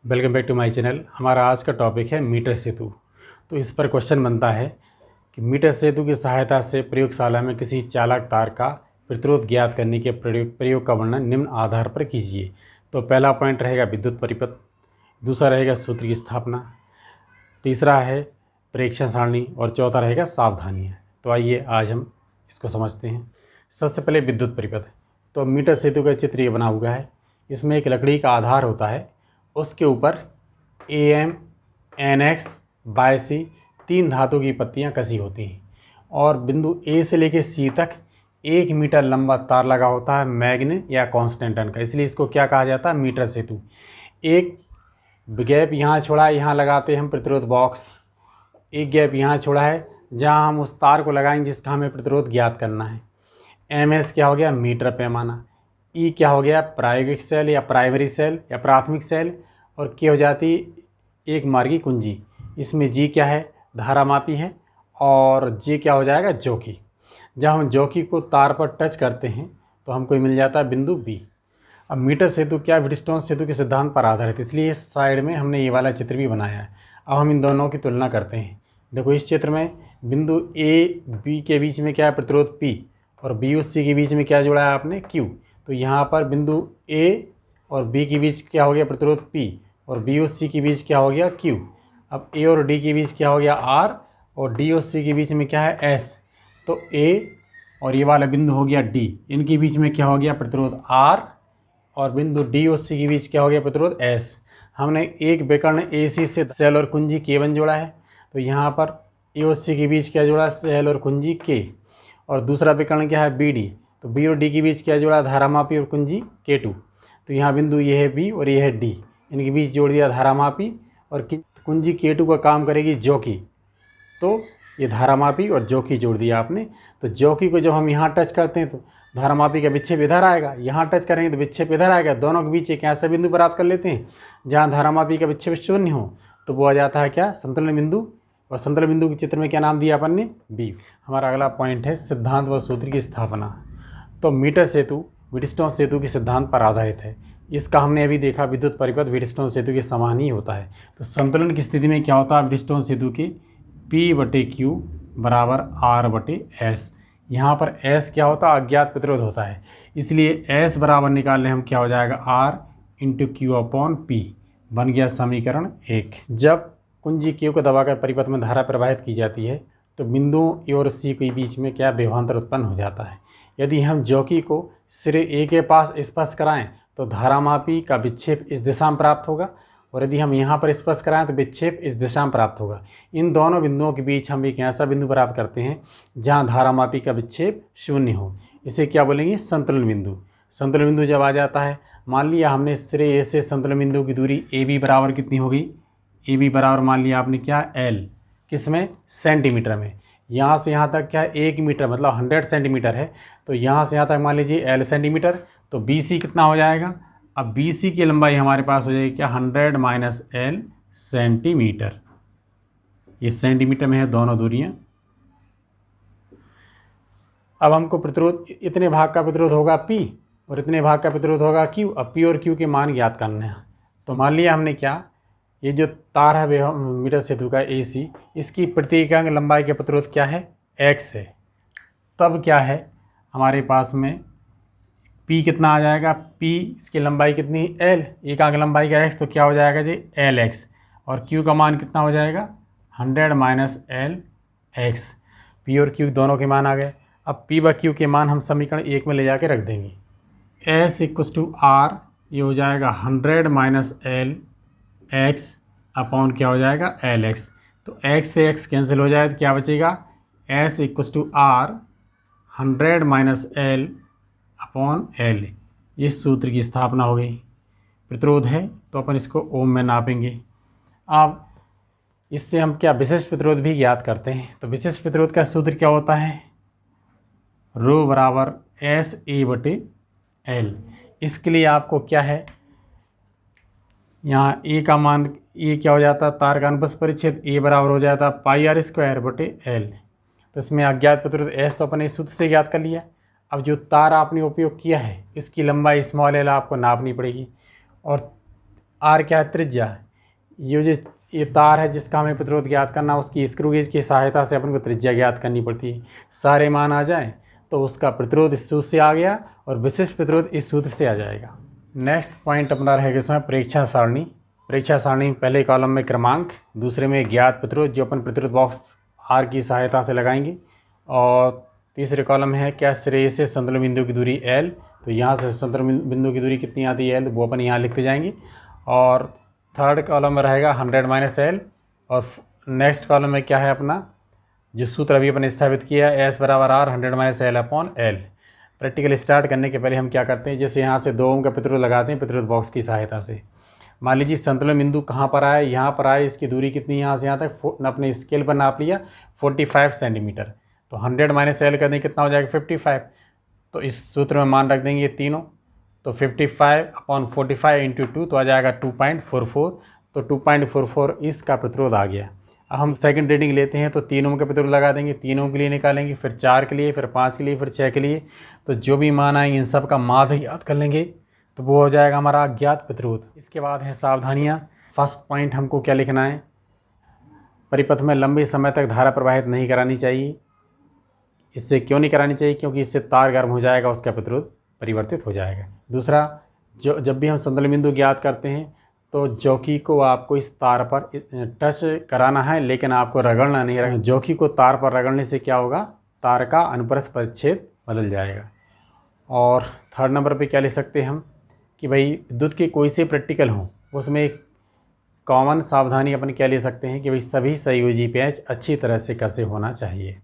Welcome back to my channel. हमारा आज का टॉपिक है मीटर सेतु। तो इस पर क्वेश्चन बनता है कि मीटर सेतु की सहायता से प्रयोगशाला में किसी चालक तार का प्रतिरोध ज्ञात करने के प्रयोग का वर्णन निम्न आधार पर कीजिए। तो पहला पॉइंट रहेगा विद्युत परिपथ, दूसरा रहेगा सूत्र की स्थापना, तीसरा है प्रेक्षण सारणी और चौथा रहेगा सावधानियाँ। तो आइए आज हम इसको समझते हैं। सबसे पहले विद्युत परिपथ। तो मीटर सेतु का चित्र ये बना हुआ है। इसमें एक लकड़ी का आधार होता है, उसके ऊपर AM, NX, BC 3 धातु की पत्तियां कसी होती हैं और बिंदु A से लेकर C तक 1 मीटर लंबा तार लगा होता है मैग्ने या कांस्टेंट टन का, इसलिए इसको क्या कहा जाता है, मीटर सेतु। एक गैप यहाँ छोड़ा है, यहाँ लगाते हैं हम प्रतिरोध बॉक्स। एक गैप यहाँ छोड़ा है जहाँ हम उस तार को लगाएंगे जिसका हमें प्रतिरोध ज्ञात करना है। MS क्या हो गया, मीटर पैमाना। E क्या हो गया, प्रायोगिक सेल या प्राइमरी सेल या प्राथमिक सेल। और K हो जाती एक मार्गी कुंजी। इसमें G क्या है, धारामापी है। और J क्या हो जाएगा, जॉकी। जब हम जॉकी को तार पर टच करते हैं तो हमको मिल जाता है बिंदु B। अब मीटर सेतु क्या व्हीटस्टोन सेतु के सिद्धांत पर आधारित है, इसलिए इस साइड में हमने ये वाला चित्र भी बनाया है। अब हम इन दोनों की तुलना करते हैं। देखो इस चित्र में बिंदु A B के बीच में क्या है, प्रतिरोध P, और B और C के बीच में क्या जोड़ा है आपने, Q। तो यहाँ पर बिंदु A और B के बीच क्या हो गया, प्रतिरोध P, और B और C के बीच क्या हो गया, Q। अब A और D के बीच क्या हो गया, R, और D और C के बीच में क्या है, S। तो A और ये वाला बिंदु हो गया D, इनके बीच में क्या हो गया, प्रतिरोध R, और बिंदु D और C के बीच क्या हो गया, प्रतिरोध S। हमने एक विकर्ण AC से सेल और कुंजी K1 जोड़ा है, तो यहाँ पर A और C के बीच क्या जोड़ा, सेल और कुंजी K। और दूसरा विकर्ण क्या है, BD, तो B और D के बीच क्या जोड़ा, धारामापी और कुंजी K2। तो यहाँ बिंदु ये है B और ये है D, इनके बीच जोड़ दिया धारामापी, और कुंजी K2 का काम करेगी जॉकी। तो ये धारामापी और जॉकी जोड़ दिया आपने। तो जॉकी को जब हम यहाँ टच करते हैं तो धारामापी का विक्षेप इधर आएगा, यहाँ टच करेंगे तो विक्षेप इधर आएगा। दोनों के बीच एक ऐसा बिंदु प्राप्त कर लेते हैं जहाँ धारामापी का विक्षेप शून्य हो, तो वो आ जाता है क्या, संतुलन बिंदु। और संतुलन बिंदु के चित्र में क्या नाम दिया अपन ने, B। हमारा अगला पॉइंट है सिद्धांत व सूत्र की स्थापना। तो मीटर सेतु व्हीटस्टोन सेतु के सिद्धांत पर आधारित है। इसका हमने अभी देखा विद्युत परिपथ व्हीटस्टोन सेतु के समान ही होता है। तो संतुलन की स्थिति में क्या होता है व्हीटस्टोन सेतु के, P/Q बराबर R/S। यहाँ पर S क्या होता है, अज्ञात प्रतिरोध होता है, इसलिए S बराबर निकालने हम क्या हो जाएगा, R/Q/P। बन गया समीकरण 1। जब कुंजी Q को दबाकर परिपथ में धारा प्रवाहित की जाती है तो बिंदुओं A और C के बीच में क्या विभवांतर उत्पन्न हो जाता है। यदि हम जॉकी को सिरे A के पास स्पर्श कराएं तो धारामापी का विक्षेप इस दिशा में प्राप्त होगा, और यदि हम यहाँ पर स्पर्श कराएं तो विक्षेप इस दिशा में प्राप्त होगा। इन दोनों बिंदुओं के बीच हम एक ऐसा बिंदु प्राप्त करते हैं जहाँ धारामापी का विक्षेप शून्य हो, इसे क्या बोलेंगे, संतुलन बिंदु। संतुलन बिंदु जब आ जाता है, मान लिया हमने सिरे A से संतुलन बिंदु की दूरी AB बराबर कितनी होगी, AB बराबर मान लिया आपने क्या, L, किसमें, सेंटीमीटर में। यहाँ से यहाँ तक क्या है, 1 मीटर मतलब 100 सेंटीमीटर है, तो यहाँ से यहाँ तक मान लीजिए L सेंटीमीटर। तो BC कितना हो जाएगा, अब BC की लंबाई हमारे पास हो जाएगी क्या, 100 - L सेंटीमीटर। ये सेंटीमीटर में है दोनों दूरियां। अब हमको प्रतिरोध, इतने भाग का प्रतिरोध होगा P और इतने भाग का प्रतिरोध होगा Q। अब P और Q के मान ज्ञात करने हैं। तो मान लिया हमने क्या, ये जो तार है मीटर सेतु का AC, इसकी प्रति इकाई लंबाई के प्रतिरोध क्या है, X है। तब क्या है हमारे पास में P कितना आ जाएगा, P इसकी लंबाई कितनी, L, एकांक लंबाई का X, तो क्या हो जाएगा जी, LX। और Q का मान कितना हो जाएगा, 100 - LX। P और Q दोनों के मान आ गए। अब P/Q के मान हम समीकरण 1 में ले जाके रख देंगे। S = R, ये हो जाएगा 100 - LX अपॉन क्या हो जाएगा, LX। तो X से X कैंसिल हो जाए तो क्या बचेगा, S = R 100 - L upon L। इस सूत्र की स्थापना हो गई। प्रतिरोध है तो अपन इसको ओम में नापेंगे। अब इससे हम क्या विशिष्ट प्रतिरोध भी ज्ञात करते हैं। तो विशिष्ट प्रतिरोध का सूत्र क्या होता है, रो बराबर SA/L। इसके लिए आपको क्या है, यहाँ A का मान, A क्या हो जाता है, तार का अनुप्रस्थ परिच्छेद, A बराबर हो जाता है πr²/L। तो इसमें अज्ञात प्रतिरोध S तो अपने इस सूत्र से ज्ञात कर लिया। अब जो तार आपने उपयोग किया है इसकी लंबाई l आपको नापनी पड़ेगी, और आर क्या है, त्रिज्या। ये तार है जिसका हमें प्रतिरोध ज्ञात करना, उसकी स्क्रू गेज की सहायता से अपन को त्रिज्या ज्ञात करनी पड़ती है। सारे मान आ जाएं तो उसका प्रतिरोध इस सूत्र से आ गया और विशिष्ट प्रतिरोध इस सूत्र से आ जाएगा। नेक्स्ट पॉइंट अपना रहेगा इसमें परीक्षा सारणी। परीक्षा सारणी पहले कॉलम में क्रमांक, दूसरे में ज्ञात प्रतिरोध जो अपन प्रतिरोध बॉक्स आर की सहायता से लगाएंगे, और तीसरे कॉलम है क्या, श्रेय से संतुलन बिंदु की दूरी एल। तो यहाँ से संतुलन बिंदु की दूरी कितनी आती है एल, वो अपन यहाँ लिखते जाएंगे। और थर्ड कॉलम में रहेगा 100 माइनस एल। और नेक्स्ट कॉलम में क्या है अपना, जिस सूत्र अभी अपन स्थापित किया है, एस बराबर R 100 minus L upon L. Practical start करने के पहले हम क्या करते हैं, जैसे यहाँ से 2 ओम का प्रतिरोध लगाते हैं प्रतिरोध बॉक्स की सहायता से। मान लीजिए संतुलन बिंदु कहाँ पर आए, यहाँ पर आए, इसकी दूरी कितनी यहाँ से यहाँ तक, अपने स्केल पर नाप लिया 45 सेंटीमीटर। तो 100 माइनस एल कर दें कितना हो जाएगा 55। तो इस सूत्र में मान रख देंगे ये तीनों। तो 55 अपॉन 45 इंटू 2 तो आ जाएगा 2.44। तो 2.44 इसका प्रतिरोध आ गया। अब हम सेकंड रीडिंग लेते हैं तो 3 ओम का प्रतिरोध लगा देंगे, 3 ओम के लिए निकालेंगे, फिर 4 के लिए, फिर 5 के लिए, फिर 6 के लिए। तो जो भी मान आएंगे इन सब का माध्य याद कर लेंगे तो वो हो जाएगा हमारा अज्ञात प्रतिरोध। इसके बाद है सावधानियाँ। फर्स्ट पॉइंट हमको क्या लिखना है, परिपथ में लंबे समय तक धारा प्रवाहित नहीं करानी चाहिए। इससे क्यों नहीं करानी चाहिए, क्योंकि इससे तार गर्म हो जाएगा, उसका प्रतिरोध परिवर्तित हो जाएगा। दूसरा, जब भी हम संतुलन बिंदु ज्ञात करते हैं तो जौकी को आपको इस तार पर टच कराना है, लेकिन आपको रगड़ना नहीं है। जौकी को तार पर रगड़ने से क्या होगा, तार का अनुप्रस्थ परिच्छेद बदल जाएगा। और थर्ड नंबर पे क्या लिख सकते हैं हम कि भाई विद्युत के कोई से प्रैक्टिकल हों उसमें एक कॉमन सावधानी अपन क्या ले सकते हैं कि भाई सभी संयोजी पेंच अच्छी तरह से कसे होना चाहिए।